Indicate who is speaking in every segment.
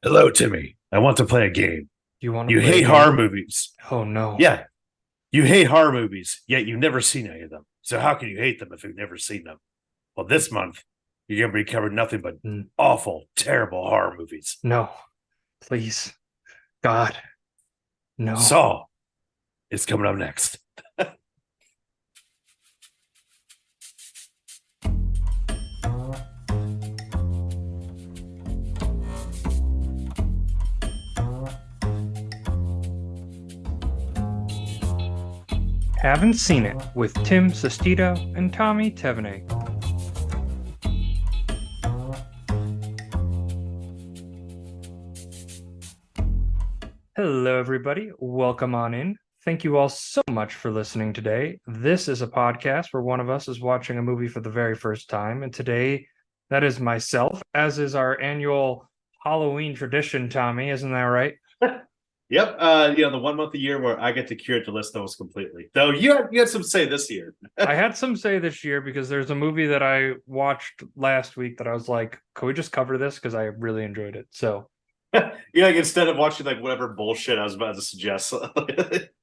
Speaker 1: Hello, Timmy. I want to play a game.
Speaker 2: You want to
Speaker 1: You
Speaker 2: play a
Speaker 1: hate horror
Speaker 2: game?
Speaker 1: movies.
Speaker 2: Oh no.
Speaker 1: Yeah, you hate horror movies, yet you've never seen any of them. So how can you hate them if you've never seen them? Well, this month, you're going to be covering nothing but awful, terrible horror movies.
Speaker 2: No. Please. God. No.
Speaker 1: Saw is coming up next.
Speaker 2: Haven't seen it with Tim Sestito and Tommy Tevene. Hello, everybody. Welcome on in. Thank you all so much for listening today. This is a podcast where one of us is watching a movie for the very first time. And today, that is myself, as is our annual Halloween tradition, Tommy. Isn't that right?
Speaker 1: Yep. The 1 month a year where I get to curate the list almost completely. Though you had some say this year.
Speaker 2: I had some say this year because there's a movie that I watched last week that I was like, could we just cover this? Because I really enjoyed it. So
Speaker 1: Instead of watching like whatever bullshit I was about to suggest.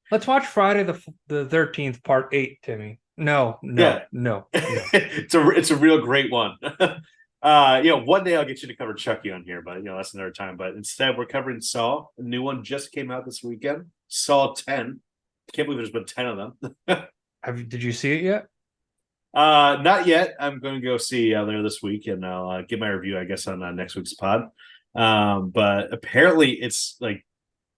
Speaker 2: let's watch Friday the 13th, part 8, Timmy. No, no,
Speaker 1: Yeah.
Speaker 2: no, no.
Speaker 1: It's a real great one. One day I'll get you to cover Chucky on here, but that's another time. But instead, we're covering Saw. A new one just came out this weekend. Saw 10. Can't believe there's been 10 of them.
Speaker 2: Did you see it yet?
Speaker 1: Not yet. I'm going to go see later this week, and I'll get my review, I guess, on next week's pod. But apparently, it's like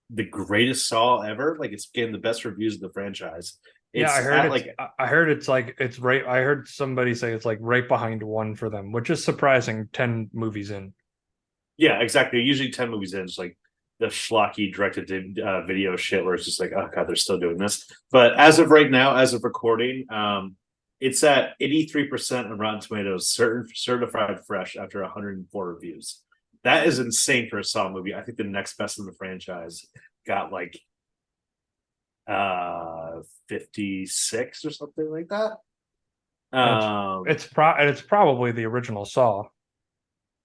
Speaker 1: the greatest Saw ever. Like it's getting the best reviews of the franchise.
Speaker 2: Yeah, I
Speaker 1: It's
Speaker 2: heard
Speaker 1: at
Speaker 2: it's
Speaker 1: like
Speaker 2: I heard it's like it's right. I heard somebody say it's like right behind one for them, which is surprising 10 movies in.
Speaker 1: Yeah, exactly. Usually 10 movies in, it's like the schlocky directed to video shit where it's just like, oh god, they're still doing this. But as of right now, as of recording, it's at 83% on Rotten Tomatoes, certified fresh after 104 reviews. That is insane for a Saw movie. I think the next best in the franchise got like 56 or something like that.
Speaker 2: And
Speaker 1: Um
Speaker 2: it's probably the original Saw.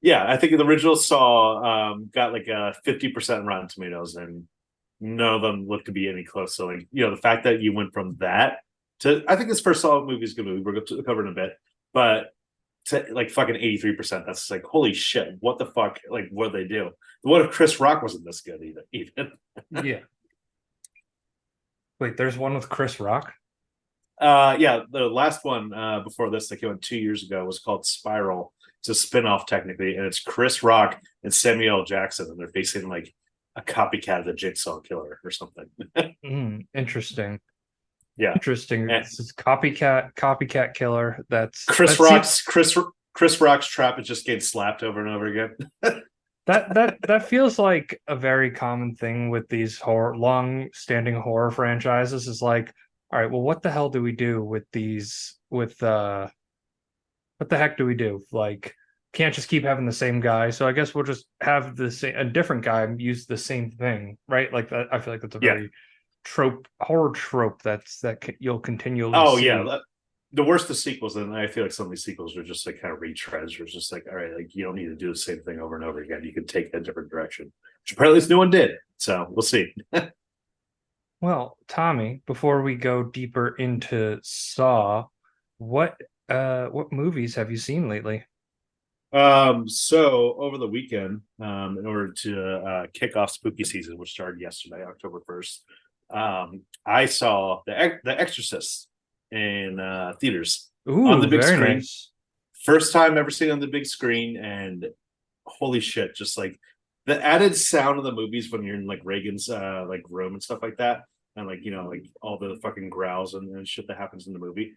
Speaker 1: Yeah, I think the original Saw got like a 50% Rotten Tomatoes, and none of them look to be any close. So, like, the fact that you went from that to, I think this first Saw movie is good movie. We're going to cover in a bit, but to like fucking 83%, that's like, holy shit, what the fuck? Like, what did they do? What if Chris Rock wasn't this good either? Even.
Speaker 2: Yeah. Wait, there's one with Chris Rock?
Speaker 1: Yeah, the last one before this that came out 2 years ago was called Spiral. It's a spinoff technically, and it's Chris Rock and Samuel L. Jackson, and they're facing like a copycat of the Jigsaw Killer or something.
Speaker 2: Interesting.
Speaker 1: Yeah,
Speaker 2: Interesting.
Speaker 1: and
Speaker 2: This is copycat killer.
Speaker 1: Chris
Speaker 2: That seems
Speaker 1: Rock's Chris Rock's trap is just getting slapped over and over again.
Speaker 2: that feels like a very common thing with these long-standing horror franchises is like, all right, well, what the hell do we do with these with what the heck do we do? Like, can't just keep having the same guy. So I guess we'll just have a different guy use the same thing, right? Like that. I feel like that's a
Speaker 1: Yeah.
Speaker 2: very horror trope you'll continually
Speaker 1: Oh yeah.
Speaker 2: see.
Speaker 1: The worst of sequels, and I feel like some of these sequels are just like kind of retreads, or just like, all right, like you don't need to do the same thing over and over again. You can take a different direction, which apparently this new one did. So we'll see.
Speaker 2: Well, Tommy, before we go deeper into Saw, what what movies have you seen lately?
Speaker 1: So over the weekend, in order to kick off spooky season, which started yesterday, October 1st, I saw the Exorcist in theaters on the
Speaker 2: Ooh,
Speaker 1: big
Speaker 2: very
Speaker 1: screen.
Speaker 2: nice.
Speaker 1: First time ever seen on the big screen, and holy shit, just like the added sound of the movies when you're in like Reagan's like room and stuff like that, and like like all the fucking growls and shit that happens in the movie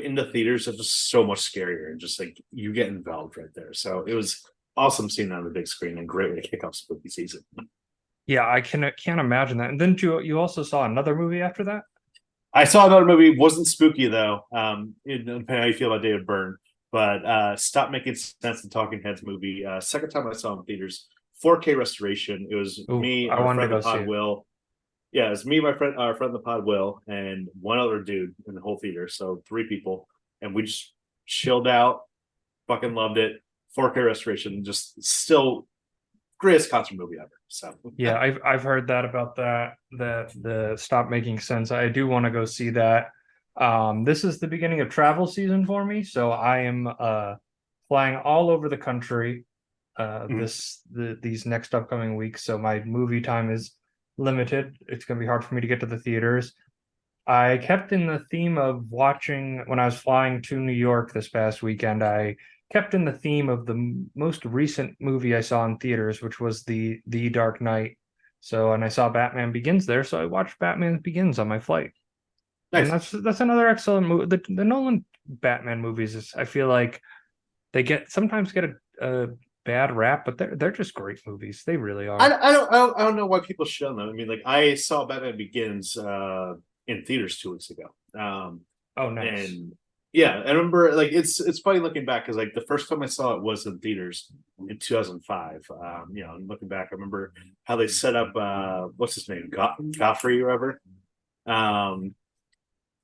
Speaker 1: in the theaters are just so much scarier, and just like you get involved right there. So it was awesome seeing that on the big screen and great way to kick off spooky season.
Speaker 2: Yeah, I can't imagine that. And then you also saw another movie after that?
Speaker 1: I saw another movie, wasn't spooky though. Depending on how you feel about David Byrne, but Stop Making Sense, the Talking Heads movie. Second time I saw in theaters, 4K restoration. It was
Speaker 2: Ooh,
Speaker 1: me,
Speaker 2: I
Speaker 1: our
Speaker 2: wanted to
Speaker 1: friend
Speaker 2: go
Speaker 1: the
Speaker 2: see
Speaker 1: pod
Speaker 2: it.
Speaker 1: Will. Yeah, it's me, my friend, our friend the pod Will, and one other dude in the whole theater. So three people, and we just chilled out, fucking loved it. 4K restoration, just still greatest concert movie ever. So
Speaker 2: Yeah, I've heard that about that the Stop Making Sense. I do want to go see that. This is the beginning of travel season for me, so I am flying all over the country
Speaker 1: mhm.
Speaker 2: these next upcoming weeks. So my movie time is limited. It's going to be hard for me to get to the theaters. I kept in the theme of watching when I was flying to New York this past weekend. I kept in the theme of the most recent movie I saw in theaters, which was the Dark Knight. So, and I saw Batman Begins there, so I watched Batman Begins on my flight, and
Speaker 1: Nice.
Speaker 2: that's another excellent movie. The Nolan Batman movies is I feel like they sometimes get a bad rap, but they're just great movies. They really are.
Speaker 1: I don't know why people shit on them. I mean, like I saw Batman Begins in theaters 2 weeks ago.
Speaker 2: Oh, nice.
Speaker 1: And yeah, I remember like it's funny looking back because like the first time I saw it was in theaters in 2005. And looking back, I remember how they set up what's his name, Goffrey or whatever, um,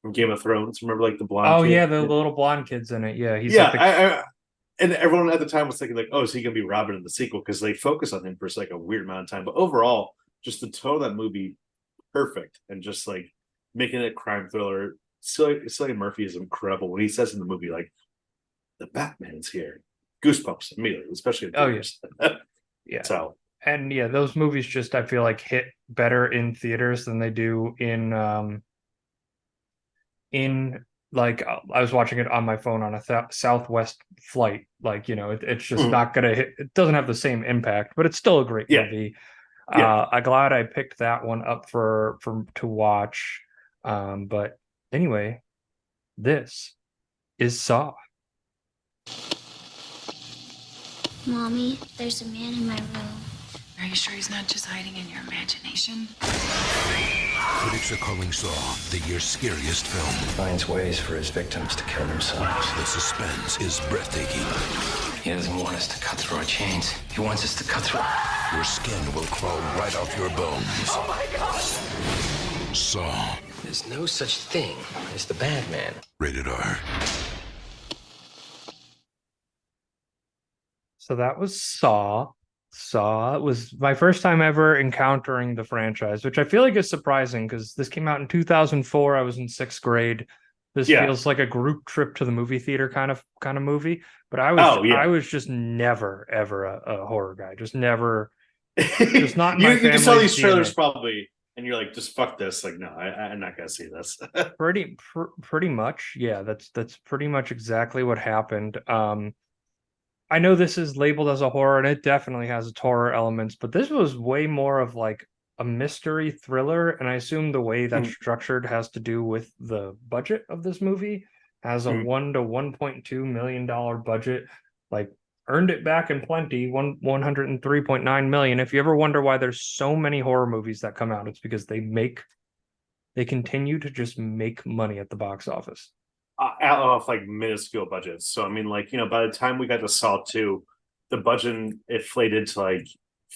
Speaker 1: from Game of Thrones. Remember like the blonde
Speaker 2: Oh
Speaker 1: kid?
Speaker 2: yeah, the little blonde kid's in it. Yeah, he's
Speaker 1: Yeah,
Speaker 2: like the
Speaker 1: I and everyone at the time was thinking like, oh, is he gonna be Robin in the sequel? Because they focus on him for like a weird amount of time. But overall, just the tone of that movie, perfect, and just like making it a crime thriller. Cillian Murphy is incredible when he says in the movie like, "The Batman's here." Goosebumps immediately, especially in
Speaker 2: oh yeah,
Speaker 1: theaters.
Speaker 2: yeah.
Speaker 1: So
Speaker 2: And yeah, those movies just I feel like hit better in theaters than they do in like I was watching it on my phone on a Southwest flight. Like, it's just
Speaker 1: mhm.
Speaker 2: not gonna hit. It doesn't have the same impact, but it's still a great
Speaker 1: Yeah,
Speaker 2: movie.
Speaker 1: yeah.
Speaker 2: I'm glad I picked that one up for to watch. But anyway, this is Saw.
Speaker 3: Mommy, there's a man in my room.
Speaker 4: Are you sure he's not just hiding in your imagination?
Speaker 5: Critics are calling Saw the year's scariest film.
Speaker 6: Finds ways for his victims to kill themselves.
Speaker 5: The suspense is breathtaking.
Speaker 6: He doesn't want us to cut through our chains. He wants us to cut through.
Speaker 5: Your skin will crawl right off your bones. Oh my God! Saw.
Speaker 6: There's no such thing as the bad man.
Speaker 5: Rated R.
Speaker 2: So that was Saw. Saw was my first time ever encountering the franchise, which I feel like is surprising because this came out in 2004. I was in sixth grade. This
Speaker 1: Yeah.
Speaker 2: feels like a group trip to the movie theater kind of movie. But I was
Speaker 1: Oh
Speaker 2: I
Speaker 1: yeah.
Speaker 2: was just never ever a horror guy. Just never,
Speaker 1: you
Speaker 2: just not in my
Speaker 1: you can saw
Speaker 2: family's
Speaker 1: these trailers
Speaker 2: DNA.
Speaker 1: probably, and you're like, just fuck this. Like, no, I'm not gonna see this.
Speaker 2: Pretty much, yeah. That's pretty much exactly what happened. I know this is labeled as a horror, and it definitely has its horror elements, but this was way more of like a mystery thriller. And I assume the way that's
Speaker 1: Mhm,
Speaker 2: structured has to do with the budget of this movie. Has a
Speaker 1: mhm.
Speaker 2: $1 to $1.2 million budget, like earned it back in plenty, 103.9 million. If you ever wonder why there's so many horror movies that come out, it's because they continue to just make money at the box office.
Speaker 1: Out of like minuscule budgets. So I mean, like by the time we got to Saw 2, the budget inflated to like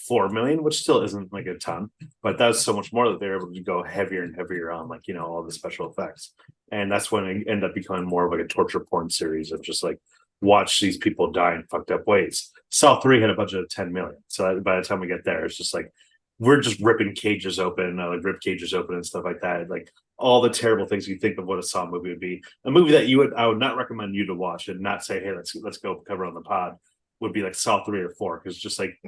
Speaker 1: 4 million, which still isn't like a ton, but that's so much more that they're able to go heavier and heavier on like all the special effects, and that's when it ended up becoming more of like a torture porn series of just like watch these people die in fucked up ways. Saw 3 had a budget of 10 million, so by the time we get there, it's just like we're just ripping cages open, like rib cages open and stuff like that, like all the terrible things you think of what a Saw movie would be. A movie that I would not recommend you to watch and not say, hey, let's go cover on the pod, would be like Saw 3 or 4, because just like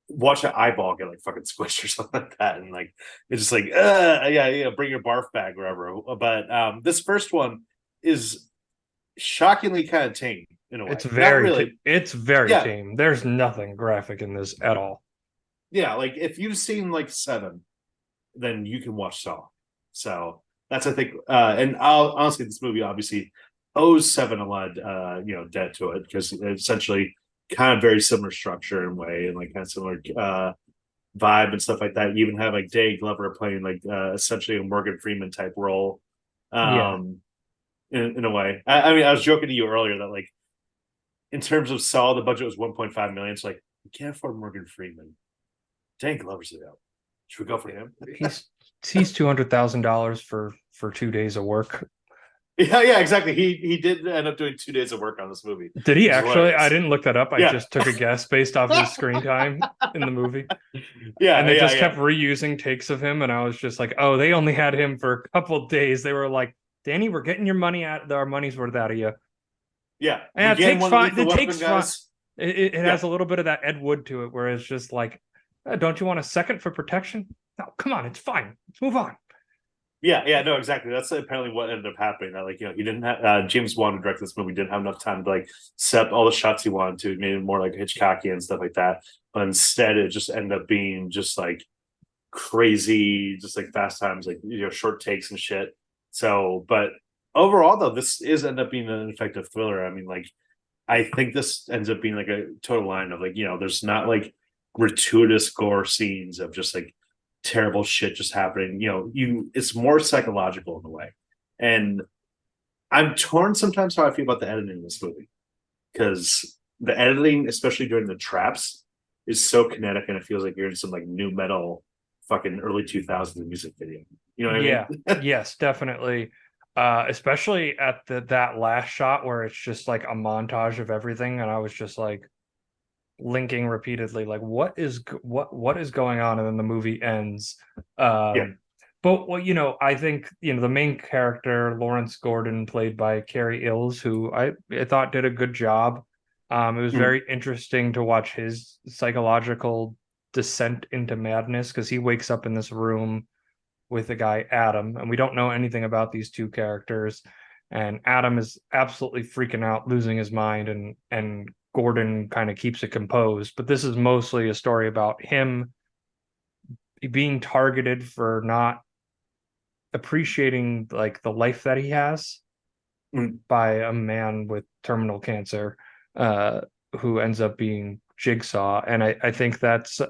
Speaker 1: watch an eyeball get like fucking squished or something like that, and like it's just like yeah, bring your barf bag wherever. But this first one is shockingly kind of tame in a way. Not really.
Speaker 2: It's very
Speaker 1: Yeah,
Speaker 2: tame. There's nothing graphic in this at all.
Speaker 1: yeah. Like if you've seen like Seven, then you can watch Saw. So that's I think, and I'll honestly, this movie obviously owes Seven a lot, debt to it, because essentially kind of very similar structure and way, and like kind of similar vibe and stuff like that. You even have like Day Glover playing like essentially a Morgan Freeman type role,
Speaker 2: Yeah.
Speaker 1: um, in a way. I mean, I was joking to you earlier that like in terms of Saw, the budget was 1.5 million. So like you can't afford Morgan Freeman. Dan Glover's available. Should we go for him?
Speaker 2: He's $200,000 for 2 days of work.
Speaker 1: Yeah, exactly. He did end up doing 2 days of work on this movie.
Speaker 2: Did he
Speaker 1: It's
Speaker 2: actually? I
Speaker 1: hilarious.
Speaker 2: didn't look that up. I
Speaker 1: Yeah.
Speaker 2: just took a guess based off his screen time in the movie.
Speaker 1: Yeah,
Speaker 2: And they
Speaker 1: yeah,
Speaker 2: just
Speaker 1: yeah.
Speaker 2: kept reusing takes of him, and I was just like, oh, they only had him for a couple days. They were like, Danny, we're getting your money out, our money's worth out of you.
Speaker 1: Yeah.
Speaker 2: And
Speaker 1: We
Speaker 2: it
Speaker 1: getting
Speaker 2: takes
Speaker 1: one
Speaker 2: fine.
Speaker 1: lethal
Speaker 2: It
Speaker 1: weapon,
Speaker 2: takes fine.
Speaker 1: guys.
Speaker 2: It
Speaker 1: Yeah.
Speaker 2: has a little bit of that Ed Wood to it, where it's just like, don't you want a second for protection? No, come on, it's fine. Let's move on.
Speaker 1: Yeah, no, exactly. That's apparently what ended up happening. That like, he didn't have James Wan, who directed this movie, didn't have enough time to like set up all the shots he wanted to. It made it more like Hitchcocky and stuff like that. But instead, it just ended up being just like crazy, just like Fast Times, like short takes and shit. So, but overall, though, this is end up being an effective thriller. I mean, like, I think this ends up being like a total line of like, there's not like gratuitous gore scenes of just like terrible shit just happening. It's more psychological in a way. And I'm torn sometimes how I feel about the editing in this movie. Because the editing, especially during the traps, is so kinetic and it feels like you're in some like new metal fucking early 2000s music video. You know what
Speaker 2: Yeah,
Speaker 1: I mean?
Speaker 2: yes, definitely. Especially at that last shot where it's just like a montage of everything, and I was just like linking repeatedly, like what is going on, and then the movie ends.
Speaker 1: Yeah.
Speaker 2: But I think the main character, Lawrence Gordon, played by Cary Elwes, who I thought did a good job. It was very interesting to watch his psychological descent into madness, because he wakes up in this room with the guy Adam, and we don't know anything about these two characters. And Adam is absolutely freaking out, losing his mind, and Gordon kind of keeps it composed. But this is mostly a story about him being targeted for not appreciating like the life that he has by a man with terminal cancer, who ends up being Jigsaw. And I think that's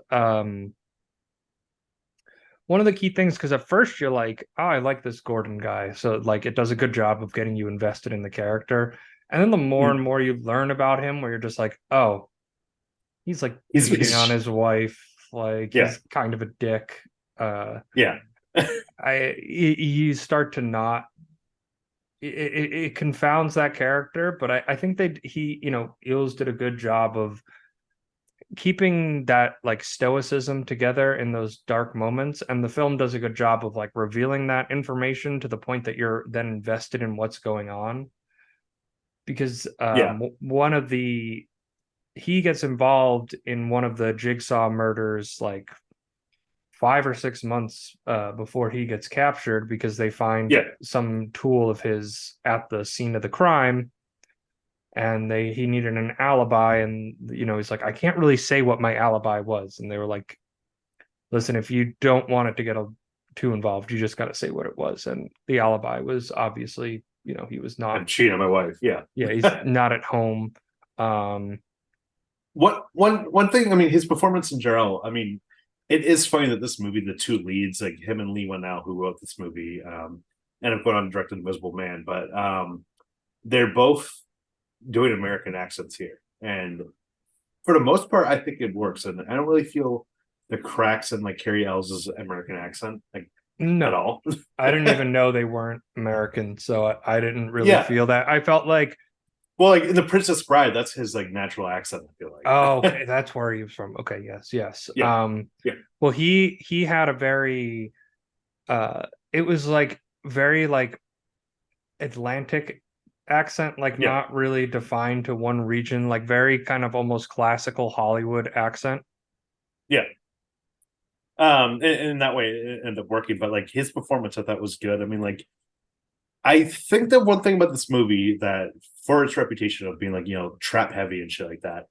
Speaker 2: one of the key things, because at first you're like, oh, I like this Gordon guy, so like it does a good job of getting you invested in the character. And then the more and more you learn about him, where you're just like, oh, he's like beating on his wife, like he's kind of a dick.
Speaker 1: Yeah.
Speaker 2: You start to not, it confounds that character, but I think Eels did a good job of keeping that like stoicism together in those dark moments, and the film does a good job of like revealing that information to the point that you're then invested in what's going on. Because he gets involved in one of the Jigsaw murders like 5 or 6 months before he gets captured, because they find some tool of his at the scene of the crime, and he needed an alibi, and he's like, I can't really say what my alibi was, and they were like, listen, if you don't want it to get too involved, you just got to say what it was. And the alibi was obviously, he was not,
Speaker 1: I'm cheating on my wife. Yeah
Speaker 2: he's not at home.
Speaker 1: One thing, I mean, his performance in general, I mean, it is funny that this movie, the two leads, like him and Lee Winnell, who wrote this movie, and have gone on to direct Invisible Man, but they're both doing American accents here, and for the most part, I think it works, and I don't really feel the cracks in like Cary Elwes' American accent, like at all.
Speaker 2: I didn't even know they weren't American, so I didn't really feel that. I felt like,
Speaker 1: well, like in The Princess Bride, that's his like natural accent, I feel like.
Speaker 2: Oh, okay, that's where he was from. Okay, yes.
Speaker 1: Yeah.
Speaker 2: Well, he had a very it was like very like Atlantic accent, like not really defined to one region, like very kind of almost classical Hollywood accent.
Speaker 1: Yeah. In that way it ended up working, but like his performance I thought was good. I mean, like, I think that one thing about this movie, that for its reputation of being like, trap heavy and shit like that,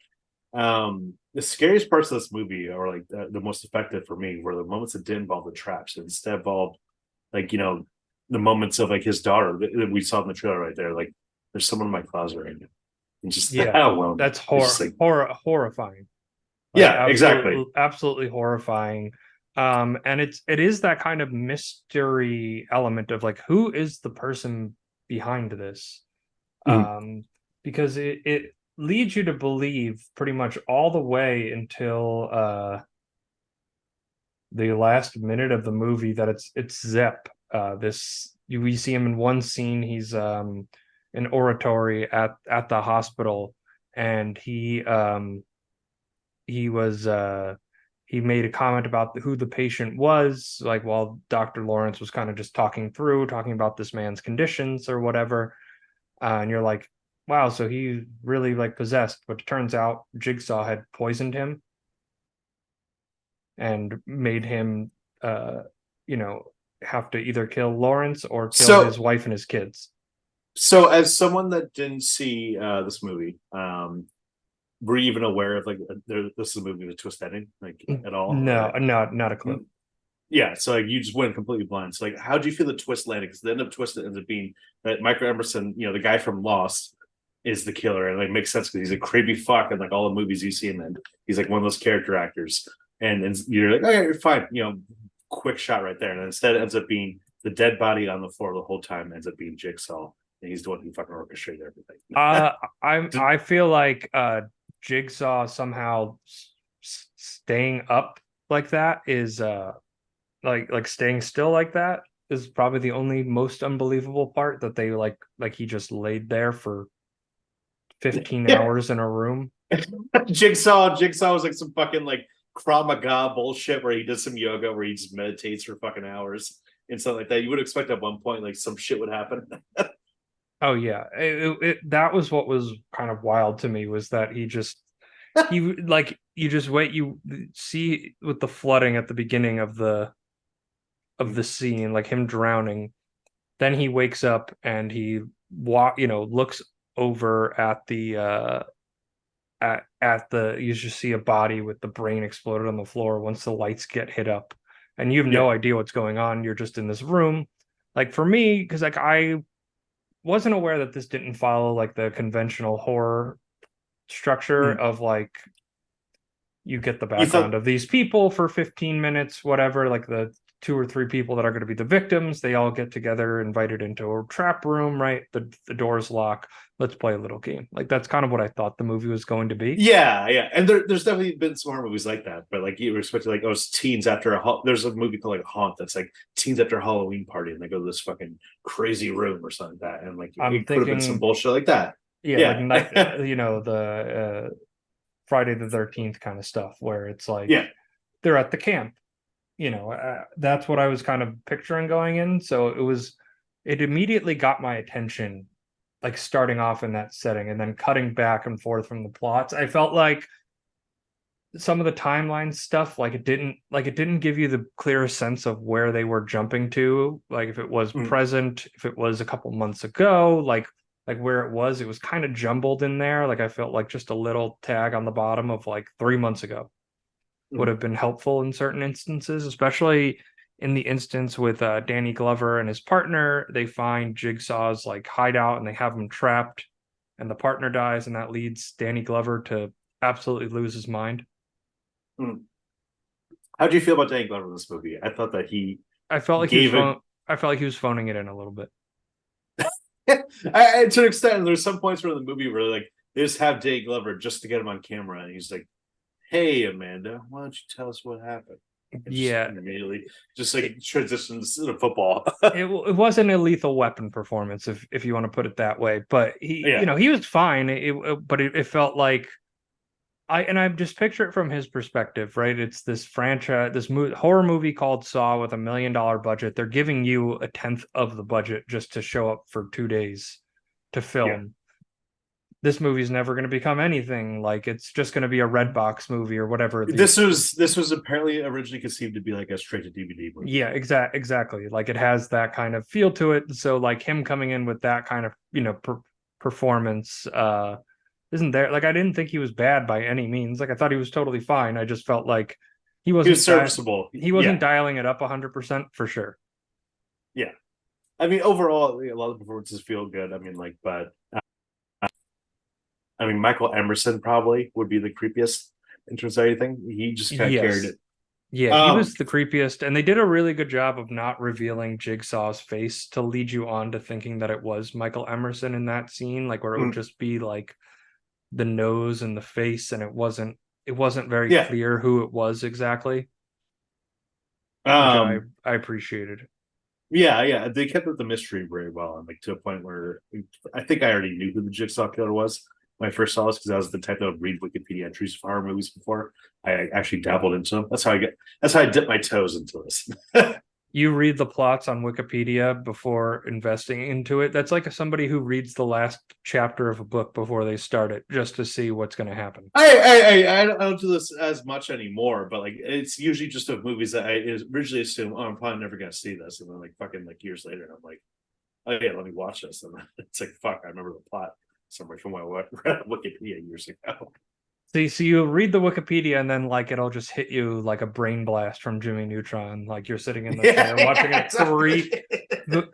Speaker 1: the scariest parts of this movie, or like the most effective for me, were the moments that didn't involve the traps, and instead involved like, the moments of like his daughter that we saw in the trailer right there. Like, there's someone in my closet right now, and just that alone,
Speaker 2: that's
Speaker 1: like,
Speaker 2: horrifying.
Speaker 1: Like, exactly,
Speaker 2: absolutely horrifying. And it is that kind of mystery element of like, who is the person behind this? Because it leads you to believe pretty much all the way until the last minute of the movie that it's Zep, this we see him in one scene. He's an oratory at the hospital, and he was he made a comment about who the patient was, like while Dr. Lawrence was kind of just talking about this man's conditions or whatever. And you're like, wow, so he really like possessed. But it turns out Jigsaw had poisoned him and made him, you know, have to either kill Lawrence or kill his wife and his kids.
Speaker 1: So, as someone that didn't see this movie, were you even aware of like this is a movie with a twist ending, like at all?
Speaker 2: No, not a clue.
Speaker 1: Yeah, so like you just went completely blind. So like, how do you feel the twist landed? Because the end of twist ends up being that Michael Emerson, the guy from Lost, is the killer, and like makes sense because he's a creepy fuck, and like all the movies you see him in, he's like one of those character actors, and you're like, okay, you're fine, quick shot right there, and instead it ends up being the dead body on the floor the whole time ends up being Jigsaw, and he's the one who fucking orchestrated everything.
Speaker 2: I feel like Jigsaw somehow staying up like that is like staying still like that is probably the only most unbelievable part, that they like he just laid there for 15 hours in a room.
Speaker 1: Jigsaw was like some fucking like Krav Maga bullshit where he does some yoga where he just meditates for fucking hours and stuff like that. You would expect at one point like some shit would happen.
Speaker 2: Oh yeah, that was what was kind of wild to me, was that he like you just wait, you see with the flooding at the beginning of the scene, like him drowning, then he wakes up and he looks over at the at the you just see a body with the brain exploded on the floor once the lights get hit up, and you have no idea what's going on. You're just in this room. Like for me, because like I wasn't aware that this didn't follow like the conventional horror structure of like you get the background of these people for 15 minutes, whatever, like the 2 or 3 people that are going to be the victims, they all get together, invited into a trap room, right? The doors lock. Let's play a little game. Like that's kind of what I thought the movie was going to be.
Speaker 1: Yeah. And there's definitely been some horror movies like that, but like you were expecting like, it's teens after there's a movie called like Haunt that's like teens after a Halloween party, and they go to this fucking crazy room or something like that, and like it could have been some bullshit like that.
Speaker 2: Like night, the Friday the 13th kind of stuff, where it's like they're at the camp. That's what I was kind of picturing going in. So it immediately got my attention, like starting off in that setting and then cutting back and forth from the plots. I felt like some of the timeline stuff, like it didn't give you the clearest sense of where they were jumping to, like if it was present, if it was a couple months ago, like where it was kind of jumbled in there. Like I felt like just a little tag on the bottom of like 3 months ago would have been helpful in certain instances, especially in the instance with Danny Glover and his partner. They find Jigsaw's like hideout and they have him trapped, and the partner dies, and that leads Danny Glover to absolutely lose his mind.
Speaker 1: How do you feel about Danny Glover in this movie? I thought that
Speaker 2: I felt like he was phoning it in a little bit.
Speaker 1: To an extent, there's some points where in the movie where like they just have Danny Glover just to get him on camera, and he's like, "Hey, Amanda, why don't you tell us what happened?" Immediately, just like transitions to football.
Speaker 2: It wasn't a Lethal Weapon performance, if you want to put it that way. But he was fine. But it felt like I just picture it from his perspective, right? It's this franchise, horror movie called Saw with $1 million budget. They're giving you 1/10 of the budget just to show up for 2 days to film. This movie's never going to become anything. Like it's just going to be a red box movie or whatever.
Speaker 1: This was apparently originally conceived to be like a straight to DVD movie.
Speaker 2: Yeah, exactly. Like it has that kind of feel to it. So like him coming in with that kind of performance isn't there. Like I didn't think he was bad by any means. Like I thought he was totally fine. I just felt like he was
Speaker 1: serviceable.
Speaker 2: He wasn't dialing it up 100% for sure.
Speaker 1: Yeah, I mean overall a lot of the performances feel good. I mean Michael Emerson probably would be the creepiest in terms of anything. He just kind of carried it.
Speaker 2: Yeah, he was the creepiest, and they did a really good job of not revealing Jigsaw's face to lead you on to thinking that it was Michael Emerson in that scene, like where it would just be like the nose and the face, and it wasn't very clear who it was exactly. Which I appreciated.
Speaker 1: Yeah, they kept up the mystery very well, and like to a point where I think I already knew who the Jigsaw Killer was when I first saw this because I was the type that would read Wikipedia entries for horror movies before I actually dabbled into them. That's how I dip my toes into this.
Speaker 2: You read the plots on Wikipedia before investing into it. That's like somebody who reads the last chapter of a book before they start it, just to see what's going to happen.
Speaker 1: I don't do this as much anymore, but like it's usually just of movies that I originally assume, oh, I'm probably never gonna see this, and then like fucking like years later, I'm like, oh yeah, let me watch this, and then it's like, fuck, I remember the plot somewhere from my Wikipedia years ago.
Speaker 2: See, so you read the Wikipedia and then like it'll just hit you like a brain blast from Jimmy Neutron. Like you're sitting in the chair watching it
Speaker 1: exactly.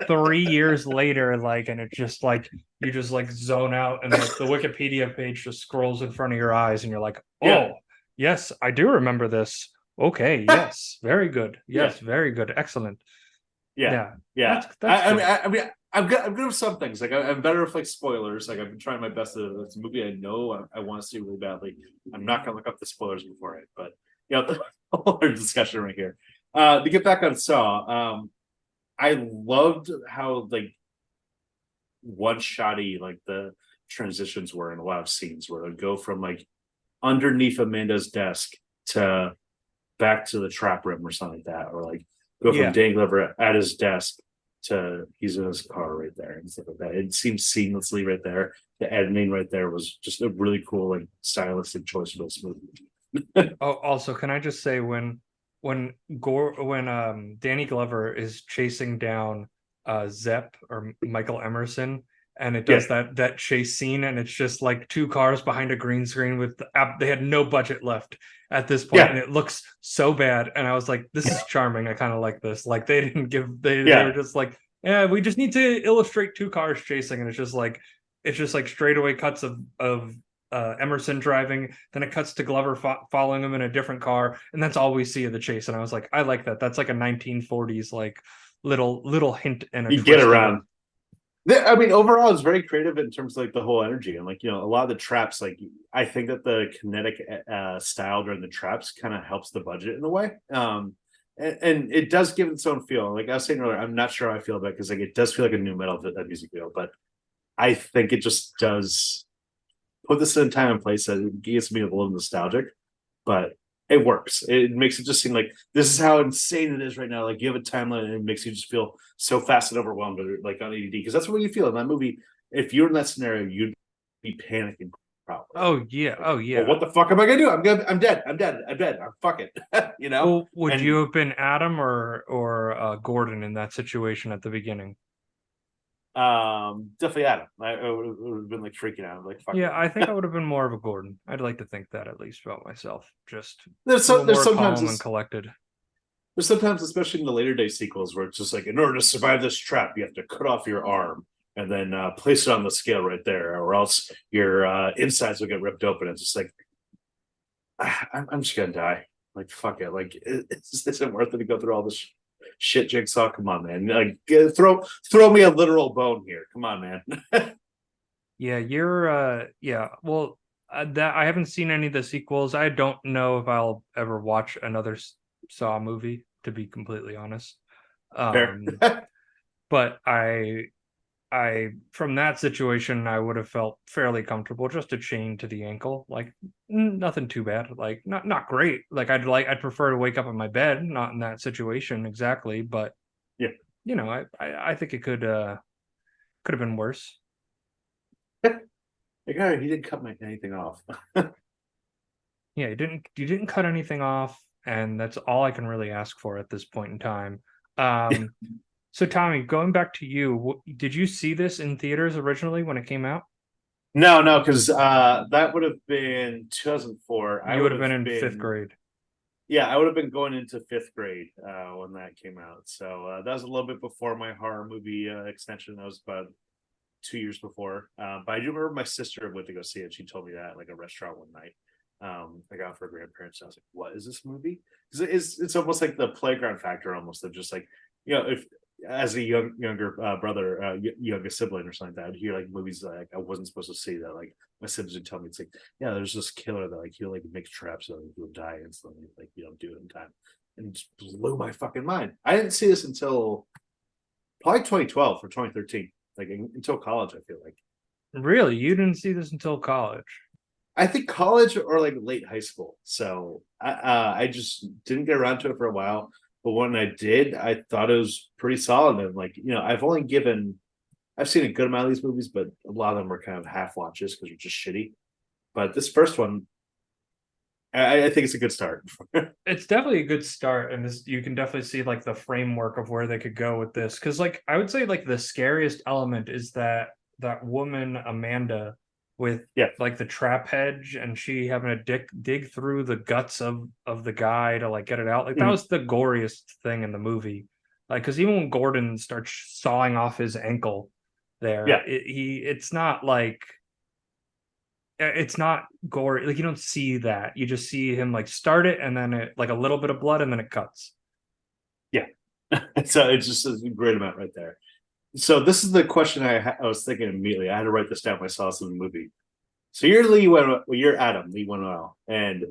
Speaker 2: 3 years later, like, and it just like you just like zone out, and the Wikipedia page just scrolls in front of your eyes, and you're like, oh,
Speaker 1: Yeah.
Speaker 2: yes, I do remember this. Okay, yes, very good. Yes,
Speaker 1: Yeah.
Speaker 2: very good. Excellent.
Speaker 1: Yeah,
Speaker 2: Yeah.
Speaker 1: I
Speaker 2: Good.
Speaker 1: mean, I'm good with some things. Like I'm better with like spoilers. Like I've been trying my best to. It's a movie I know I want to see really badly. I'm not gonna look up the spoilers before it, but yeah, the whole other discussion right here. To get back on Saw, I loved how like one shotty like the transitions were in a lot of scenes where they'd go from like underneath Amanda's desk to back to the trap room or something like that, or like go from
Speaker 2: Yeah.
Speaker 1: Dan Glover at his desk to he's in his car right there and stuff like that. It seems seamlessly right there. The editing right there was just a really cool like stylistic choice for this movie.
Speaker 2: Oh, also, can I just say when Danny Glover is chasing down Zepp or Michael Emerson, and it does that chase scene, and it's just like two cars behind a green screen with they had no budget left at this point, and it looks so bad. And I was like, this is charming. I kind of like this. Like they didn't give they were just like, yeah, we just need to illustrate two cars chasing, and it's just like straightaway cuts of Emerson driving, then it cuts to Glover following him in a different car, and that's all we see of the chase. And I was like, I like that. That's like a 1940s like little hint and a
Speaker 1: You get around. I mean, overall, it's very creative in terms of like the whole energy and like a lot of the traps. Like I think that the kinetic style during the traps kind of helps the budget in a way. And it does give its own feel. Like I was saying earlier, I'm not sure how I feel about it because like it does feel like a new metal music video, but I think it just does put this in a time and place that it gets me a little nostalgic, but it works. It makes it just seem like this is how insane it is right now. Like you have a timeline and it makes you just feel so fast and overwhelmed, like on ADD, because that's what you feel in that movie. If you're in that scenario, you'd be panicking. Probably.
Speaker 2: Oh yeah, oh yeah.
Speaker 1: Well, what the fuck am I gonna do? I'm dead. I'm dead. I'm fuck it.
Speaker 2: Well, would you have been Adam or Gordon in that situation at the beginning?
Speaker 1: Definitely Adam. I would have been like freaking out. Like, fuck
Speaker 2: yeah,
Speaker 1: it.
Speaker 2: I think I would have been more of a Gordon. I'd like to think that at least about myself. Just
Speaker 1: there's sometimes
Speaker 2: calm and collected.
Speaker 1: There's sometimes, especially in the later day sequels, where it's just like, in order to survive this trap, you have to cut off your arm and then place it on the scale right there, or else your insides will get ripped open. It's just like, I'm just gonna die. Like, fuck it. Like, it just isn't worth it to go through all this shit. Jigsaw, come on, man. Like, throw me a literal bone here. Come on, man.
Speaker 2: Yeah, you're well, that I haven't seen any of the sequels. I don't know if I'll ever watch another Saw movie, to be completely honest. But I from that situation, I would have felt fairly comfortable. Just a chain to the ankle, like nothing too bad. Like not great. Like I'd prefer to wake up in my bed, not in that situation exactly. But
Speaker 1: yeah,
Speaker 2: I think it could have been worse.
Speaker 1: He didn't cut anything off.
Speaker 2: Yeah, you didn't cut anything off, and that's all I can really ask for at this point in time. So Tommy, going back to you, did you see this in theaters originally when it came out?
Speaker 1: No, because that would have been 2004.
Speaker 2: You would have been in fifth grade.
Speaker 1: Yeah, I would have been going into fifth grade when that came out. So that was a little bit before my horror movie extension. That was about 2 years before. But I do remember my sister went to go see it. She told me that at like a restaurant one night. I got for her grandparents. I was like, "What is this movie?" Because it's almost like the playground factor, almost of just like if as a younger brother, younger sibling or something like that, hear like movies that like I wasn't supposed to see that like my siblings would tell me it's like, yeah, there's this killer that like he'll like make traps so like, he'll die instantly, like you don't do it in time, and it just blew my fucking mind. I didn't see this until Probably 2012 or 2013, like until college. I feel like.
Speaker 2: Really, you didn't see this until college?
Speaker 1: I think college or like late high school. So I just didn't get around to it for a while. But when I did, I thought it was pretty solid. And like, I've seen a good amount of these movies, but a lot of them were kind of half watches because they're just shitty. But this first one, I think it's a good start.
Speaker 2: It's definitely a good start, and this you can definitely see like the framework of where they could go with this. Because like I would say, like the scariest element is that woman Amanda with like the trap hedge, and she having to dig through the guts of the guy to like get it out. Like that was the goriest thing in the movie. Like because even when Gordon starts sawing off his ankle, it's not like it's not gory. Like you don't see that. You just see him like start it, and then it like a little bit of blood, and then it cuts.
Speaker 1: Yeah, so it's just a great amount right there. So this is the question I was thinking immediately. I had to write this down when I saw this in the movie. So you're Adam Lee Manuel, and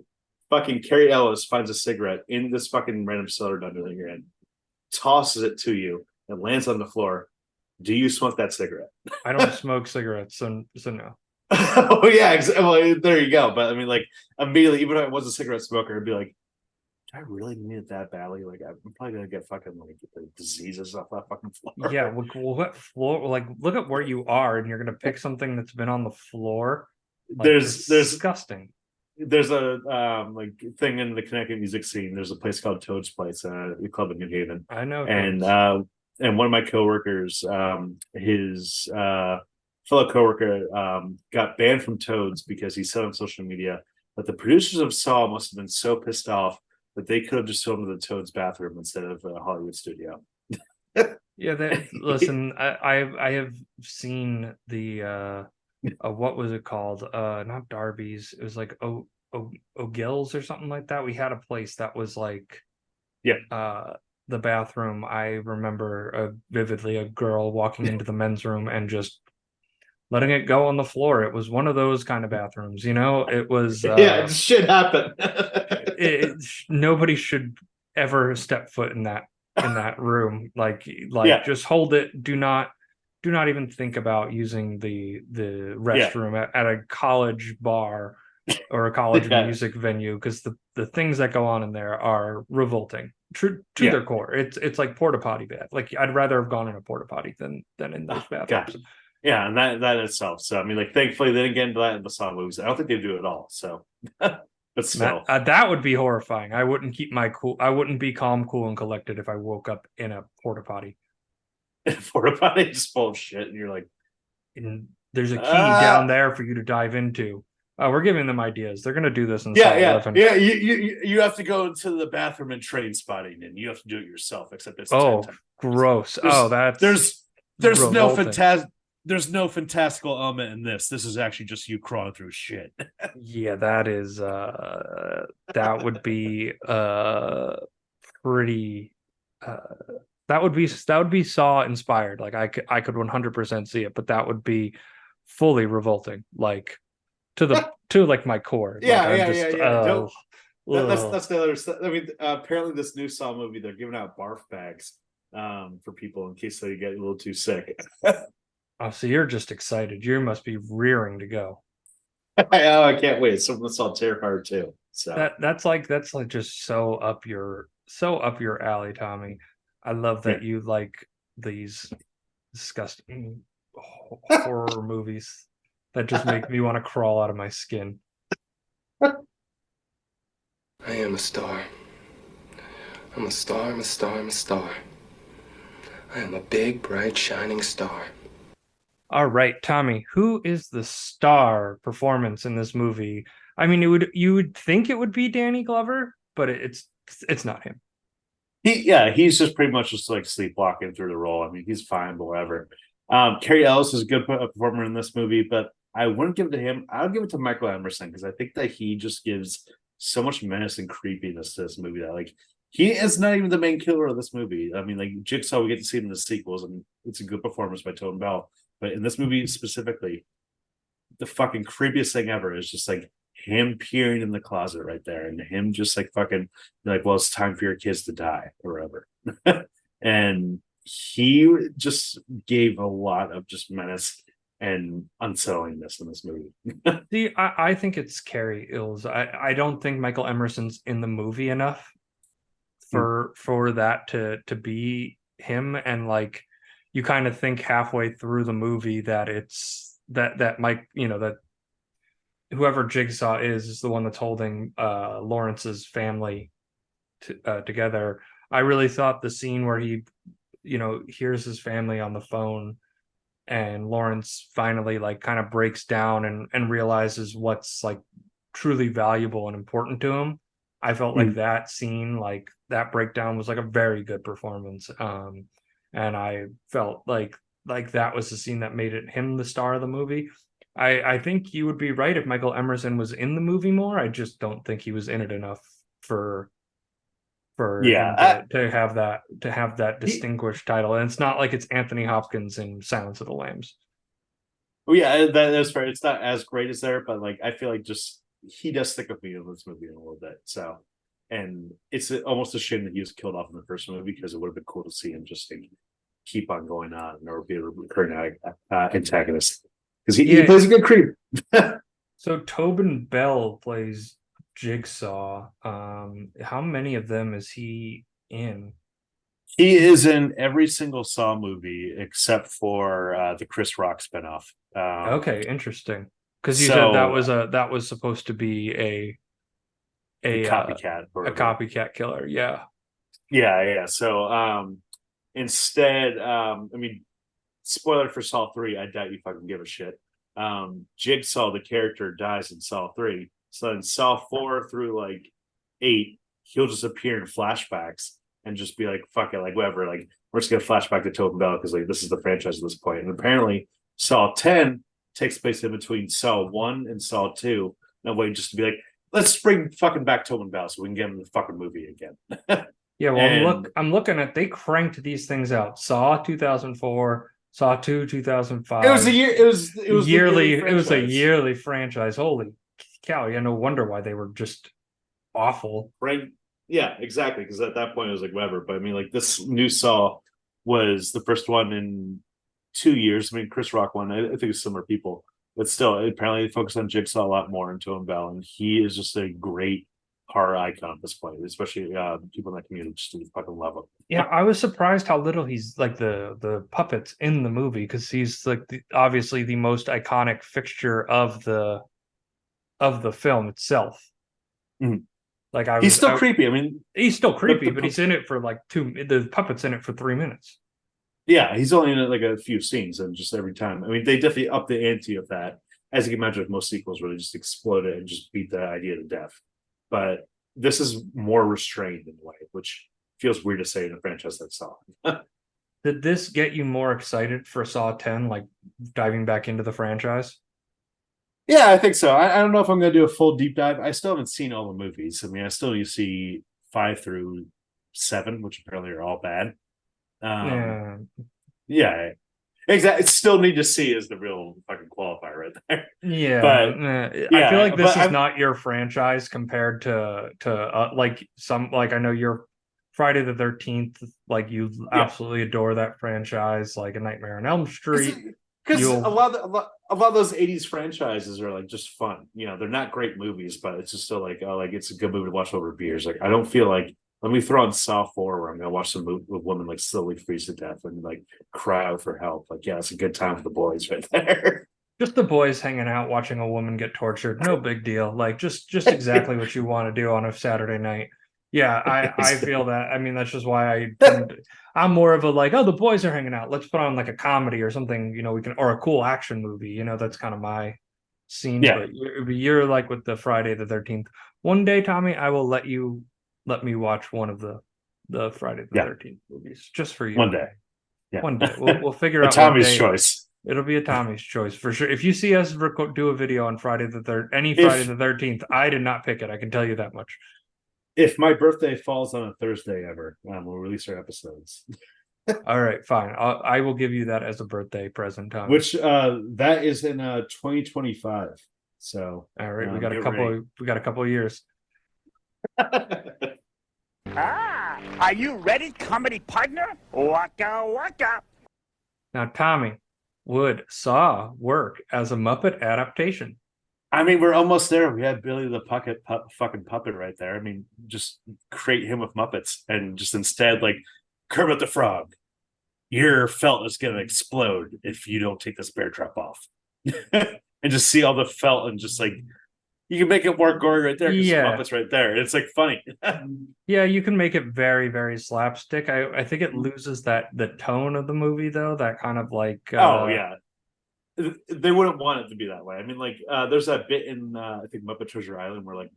Speaker 1: fucking Cary Elwes finds a cigarette in this fucking random cellar dungeon that you're in, tosses it to you, and lands on the floor. Do you smoke that cigarette?
Speaker 2: I don't smoke cigarettes, so no.
Speaker 1: Oh yeah, well, there you go. But I mean, like immediately, even if I was a cigarette smoker, I'd be like, "Do I really need it that badly? Like, I'm probably gonna get fucking like the diseases off that fucking floor."
Speaker 2: Yeah, what floor? Like, look at where you are, and you're gonna pick something that's been on the floor. Like,
Speaker 1: there's
Speaker 2: disgusting.
Speaker 1: There's a like thing in the Connecticut music scene. There's a place called Toad's Place, a club in New Haven.
Speaker 2: I know,
Speaker 1: and one of my coworkers, his fellow coworker, got banned from Toad's because he said on social media that the producers of Saw must have been so pissed off that they could have just filmed in the Toad's bathroom instead of a Hollywood studio.
Speaker 2: Yeah, listen, I have seen the what was it called? Not Darby's. It was like O'Gill's or something like that. We had a place that was like the bathroom. I remember vividly a girl walking into the men's room and just letting it go on the floor. It was one of those kind of bathrooms, you know. It was
Speaker 1: shit happened.
Speaker 2: Nobody should ever step foot in that room. Like just hold it. Do not even think about using the restroom at a college bar or a college music venue, because the things that go on in there are revolting to their core. It's like porta potty bad. Like I'd rather have gone in a porta potty than in those bathrooms.
Speaker 1: God. Yeah, and that itself. So I mean, like, thankfully they didn't get into that in the Saw movies. I don't think they do it at all. So, but still,
Speaker 2: that would be horrifying. I wouldn't keep my cool. I wouldn't be calm, cool, and collected if I woke up in a porta potty.
Speaker 1: Porta potty just full of shit, and you're like,
Speaker 2: and there's a key down there for you to dive into. We're giving them ideas. They're gonna do this in
Speaker 1: yeah. You have to go into the bathroom and train spotting, and you have to do it yourself. Except it's
Speaker 2: gross.
Speaker 1: There's no fantastical element in this. This is actually just you crawling through shit.
Speaker 2: Yeah, that is that would be pretty that would be Saw inspired. Like I could 100% see it, but that would be fully revolting, like to like my core.
Speaker 1: Yeah. That's the other stuff. I mean, apparently this new Saw movie, they're giving out barf bags for people in case they get a little too sick.
Speaker 2: Oh, so you're just excited. You must be rearing to go.
Speaker 1: I can't wait. Someone saw Terrifier too. So
Speaker 2: that's like just so up your alley, Tommy. I love that you like these disgusting horror movies that just make me want to crawl out of my skin.
Speaker 7: I am a star. I'm a star, I'm a star, I'm a star. I am a big, bright, shining star.
Speaker 2: All right, Tommy, who is the star performance in this movie? I mean, you would think it would be Danny Glover, but it's not him.
Speaker 1: He's just pretty much just like sleepwalking through the role. I mean, he's fine, but whatever. Cary Elwes is a good performer in this movie, but I wouldn't give it to him. I would give it to Michael Emerson because I think that he just gives so much menace and creepiness to this movie that like he is not even the main killer of this movie. I mean, like Jigsaw, we get to see him in the sequels, and it's a good performance by Tone Bell. But in this movie specifically, the fucking creepiest thing ever is just like him peering in the closet right there, and him just like fucking like, well, it's time for your kids to die or whatever. And he just gave a lot of just menace and unsettlingness in this movie.
Speaker 2: See, I think it's Cary Elwes. I don't think Michael Emerson's in the movie enough for that to be him. And like you kind of think halfway through the movie that it's that Mike, that whoever Jigsaw is the one that's holding Lawrence's family together. I really thought the scene where he, hears his family on the phone and Lawrence finally like kind of breaks down and realizes what's like truly valuable and important to him. I felt like that scene, like that breakdown was like a very good performance. And I felt like that was the scene that made it him the star of the movie. I think you would be right if Michael Emerson was in the movie more. I just don't think he was in it enough for him to have that distinguished title. And it's not like it's Anthony Hopkins in Silence of the Lambs.
Speaker 1: Well, yeah, that's fair. It's not as great as there, but like I feel like just he does stick with me in this movie a little bit. So, and it's almost a shame that he was killed off in the first movie because it would have been cool to see him just like, keep on going on or be a recurring antagonist because he plays a good creep.
Speaker 2: So Tobin Bell plays Jigsaw. How many of them is he in?
Speaker 1: He is in every single Saw movie except for the Chris Rock spinoff.
Speaker 2: Okay, interesting. Because you said that was supposed to be a
Speaker 1: copycat
Speaker 2: a copycat killer.
Speaker 1: Yeah. So instead, I mean, spoiler for Saw 3, I doubt you fucking give a shit. Jigsaw, the character, dies in Saw 3. So in Saw 4 through like 8, he'll just appear in flashbacks and just be like, fuck it, like whatever, like we're just gonna flashback to Tobin Bell because like this is the franchise at this point. And apparently Saw 10 takes place in between Saw 1 and Saw 2. No way, just to be like, let's bring fucking back Tobin Bell so we can get him in the fucking movie again.
Speaker 2: Yeah, well, I'm looking at, they cranked these things out. Saw 2004, Saw 2 2005.
Speaker 1: It was a year. It was
Speaker 2: yearly. It was a yearly franchise. Holy cow! Yeah, no wonder why they were just awful.
Speaker 1: Right? Yeah, exactly. Because at that point it was like whatever. But I mean, like this new Saw was the first one in 2 years. I mean, Chris Rock one. I think it's similar people, but still, apparently they focus on Jigsaw a lot more and Tobin Bell, and he is just a great horror icon at this point, especially people in that community just fucking love him.
Speaker 2: Yeah, I was surprised how little he's like the puppets in the movie because he's like obviously the most iconic fixture of the film itself.
Speaker 1: Mm-hmm.
Speaker 2: Like
Speaker 1: he's still creepy. I mean,
Speaker 2: he's still creepy, but he's in it for like the puppet's in it for 3 minutes.
Speaker 1: Yeah, he's only in it like a few scenes, and just every time. I mean, they definitely up the ante of that, as you can imagine with most sequels, where they just explode it and just beat the idea to death. But this is more restrained in a way, which feels weird to say in a franchise like Saw.
Speaker 2: Did this get you more excited for Saw 10, like diving back into the franchise?
Speaker 1: Yeah, I think so. I don't know if I'm going to do a full deep dive. I still haven't seen all the movies. I mean, I still see 5 through 7, which apparently are all bad. Yeah, exactly. Still need to see is the real fucking qualifier right there.
Speaker 2: Yeah,
Speaker 1: but
Speaker 2: I feel like this is not your franchise compared to like some, like I know you're Friday the 13th, like you absolutely adore that franchise, like A Nightmare on Elm Street.
Speaker 1: Because a lot of those 80s franchises are like just fun. They're not great movies, but it's just still like, oh, like it's a good movie to watch over beers. Like I don't feel like, let me throw on Saw 4 where I'm gonna watch some movie with women like slowly freeze to death and like cry out for help. Like, yeah, it's a good time for the boys right there.
Speaker 2: Just the boys hanging out watching a woman get tortured. No big deal. Like just exactly what you want to do on a Saturday night. Yeah, I feel that. I mean, that's just why I'm more of a like, oh, the boys are hanging out. Let's put on like a comedy or something, we can, or a cool action movie. That's kind of my scene.
Speaker 1: Yeah.
Speaker 2: But you're like with the Friday the 13th. One day, Tommy, I will let me watch one of the Friday the 13th movies just for you.
Speaker 1: One day.
Speaker 2: Yeah. One day. We'll figure out
Speaker 1: Tommy's choice.
Speaker 2: It'll be a Tommy's choice for sure. If you see us do a video on Friday the 13th, I did not pick it. I can tell you that much.
Speaker 1: If my birthday falls on a Thursday ever, we'll release our episodes.
Speaker 2: All right, fine. I will give you that as a birthday present, Tommy.
Speaker 1: Which that is in 2025. So
Speaker 2: all right, we got a couple of years.
Speaker 8: Are you ready, comedy partner? Waka waka.
Speaker 2: Now, Tommy, would Saw work as a Muppet adaptation?
Speaker 1: I mean, we're almost there. We had Billy the fucking puppet right there. I mean, just create him with Muppets and just instead like Kermit the Frog. Your felt is gonna explode if you don't take this bear trap off. And just see all the felt and just like you can make it more gory right there.
Speaker 2: Yeah.
Speaker 1: Muppets right there. It's like funny.
Speaker 2: Yeah, you can make it very, very slapstick. I think it loses the tone of the movie though. That kind of like
Speaker 1: Oh yeah. They wouldn't want it to be that way. I mean, like, there's that bit in I think Muppet Treasure Island where like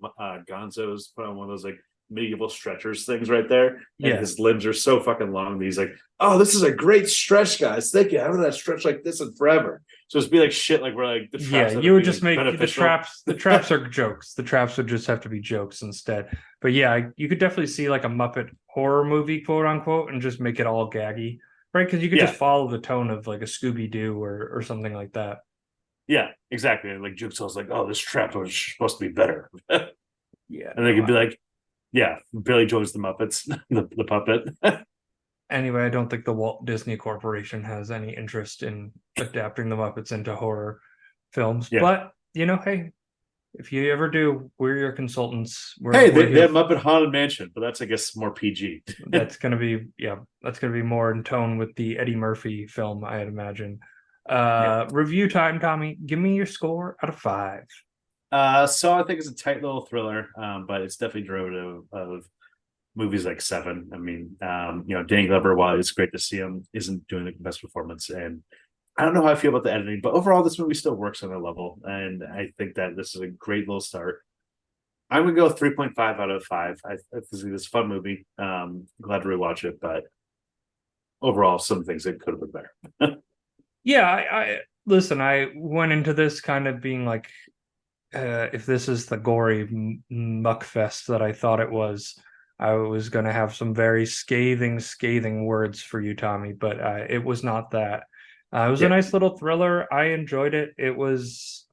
Speaker 1: Gonzo's put on one of those like medieval stretchers things right there, and
Speaker 2: Yeah.
Speaker 1: his limbs are so fucking long that he's like, "Oh, this is a great stretch, guys. Thank you. I haven't had a stretch like this in forever." So it's be like shit, like we're like the traps.
Speaker 2: Yeah, you would just
Speaker 1: like,
Speaker 2: make
Speaker 1: beneficial.
Speaker 2: the traps are jokes. The traps would just have to be jokes instead. But yeah, you could definitely see like a Muppet horror movie, quote unquote, and just make it all gaggy, right? Because you could just follow the tone of like a Scooby Doo or something like that.
Speaker 1: Yeah, exactly. Like Jigsaw's like, "Oh, this trap was supposed to be better."
Speaker 2: Yeah,
Speaker 1: and they could be like, "Yeah, Billy joins the Muppets, the puppet."
Speaker 2: Anyway, I don't think the Walt Disney Corporation has any interest in adapting the Muppets into horror films.
Speaker 1: Yeah.
Speaker 2: But hey, if you ever do, we're your consultants.
Speaker 1: Hey,
Speaker 2: we're
Speaker 1: they
Speaker 2: here
Speaker 1: have Muppet Haunted Mansion, but that's I guess more PG.
Speaker 2: that's gonna be more in tone with the Eddie Murphy film, I'd imagine. Review time, Tommy. Give me your score out of 5.
Speaker 1: So I think it's a tight little thriller, but it's definitely derivative of movies like Seven. I mean, Dan Glover, while it's great to see him, isn't doing the best performance, and I don't know how I feel about the editing, but overall, this movie still works on a level, and I think that this is a great little start. I'm gonna go 3.5 out of 5. I think this is a fun movie. Glad to rewatch it, but overall, some things it could have been better.
Speaker 2: Yeah, I listen. I went into this kind of being like, if this is the gory muckfest that I thought it was, I was going to have some very scathing words for you, Tommy. But it was not that. It was a nice little thriller. I enjoyed it. It was.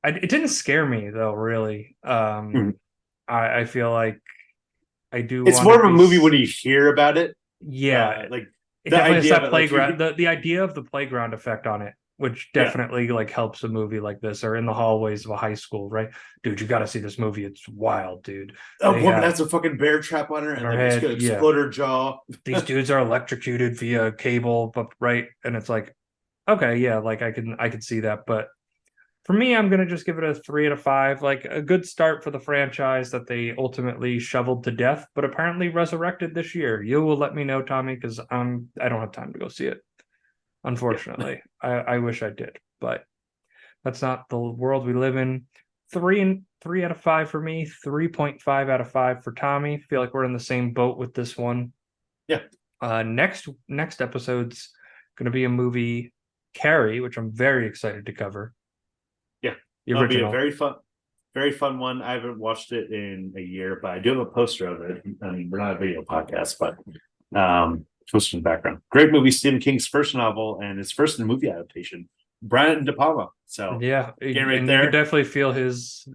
Speaker 2: It didn't scare me though, really. I feel like I do.
Speaker 1: It's more of a movie when you hear about it.
Speaker 2: Yeah,
Speaker 1: like
Speaker 2: it definitely has that
Speaker 1: playground.
Speaker 2: The idea of the playground effect on it, which definitely like helps a movie like this, or in the hallways of a high school, right? Dude, you got to see this movie. It's wild, dude.
Speaker 1: A woman has a fucking bear trap on her, and like it's gonna explode her jaw.
Speaker 2: These dudes are electrocuted via cable, but right, and it's like, okay, yeah, like I can see that, but for me, I'm gonna just give it a 3 out of 5. Like a good start for the franchise that they ultimately shoveled to death, but apparently resurrected this year. You will let me know, Tommy, because I don't have time to go see it. Unfortunately, I wish I did, but that's not the world we live in. 3 out of 5 for me. 3.5 out of 5 for Tommy. Feel like we're in the same boat with this one.
Speaker 1: Yeah.
Speaker 2: Next episode's gonna be a movie, Cary, which I'm very excited to cover.
Speaker 1: It'll be a very fun one. I haven't watched it in a year, but I do have a poster of it. I mean, we're not a video podcast, but poster in the background. Great movie, Stephen King's first novel and his first movie adaptation. Brian De Palma. So
Speaker 2: yeah,
Speaker 1: right
Speaker 2: and
Speaker 1: there.
Speaker 2: you can definitely feel his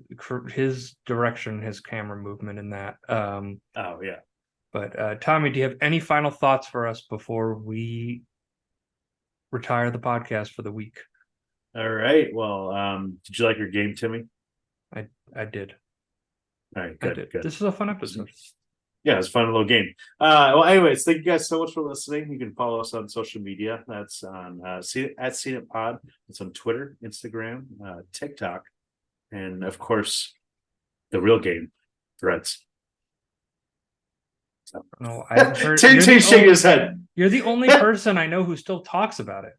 Speaker 2: direction, his camera movement in that.
Speaker 1: Oh yeah.
Speaker 2: But Tommy, do you have any final thoughts for us before we retire the podcast for the week?
Speaker 1: All right. Well, did you like your game, Timmy?
Speaker 2: I did.
Speaker 1: All right, good.
Speaker 2: This was a fun episode.
Speaker 1: Yeah, it's a fun little game. Well, anyways, thank you guys so much for listening. You can follow us on social media. That's on at CNET Pod. It's on Twitter, Instagram, TikTok, and of course, the real game, Threads. So.
Speaker 2: No, I haven't heard.
Speaker 1: Ting shaking his head.
Speaker 2: You're the only person I know who still talks about it.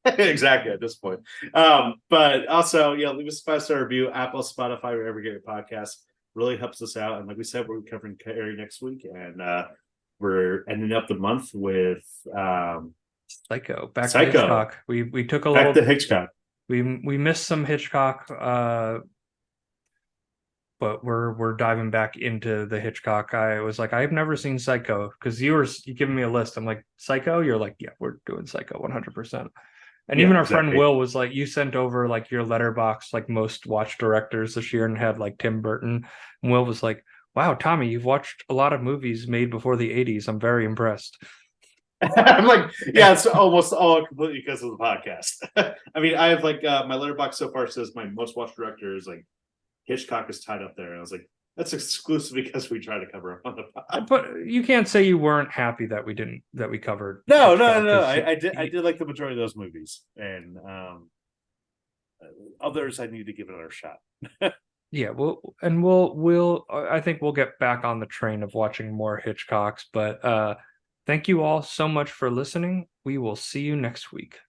Speaker 1: Exactly at this point. But also, leave us a 5-star review, Apple, Spotify, wherever you get your podcast. Really helps us out. And like we said, we're covering Cary next week, and we're ending up the month with
Speaker 2: Psycho. Back to Hitchcock. We took a little
Speaker 1: back to Hitchcock.
Speaker 2: We missed some Hitchcock, but we're diving back into the Hitchcock. I was like, I've never seen Psycho, because you giving me a list. I'm like, Psycho? You're like, yeah, we're doing Psycho 100%. And even our friend Will was like, you sent over like your letterbox, like most watch directors this year, and had like Tim Burton. And Will was like, Wow, Tommy, you've watched a lot of movies made before the 80s. I'm very impressed.
Speaker 1: I'm like, yeah, it's almost all completely because of the podcast. I mean, I have like my letterbox so far says my most watched director is like Hitchcock is tied up there, and I was like, that's exclusive because we try to cover him on the pod.
Speaker 2: But you can't say you weren't happy that we covered.
Speaker 1: No,
Speaker 2: Hitchcock, 'cause
Speaker 1: I did like the majority of those movies, and others I need to give another shot.
Speaker 2: Yeah, we'll I think we'll get back on the train of watching more Hitchcocks, but thank you all so much for listening. We will see you next week.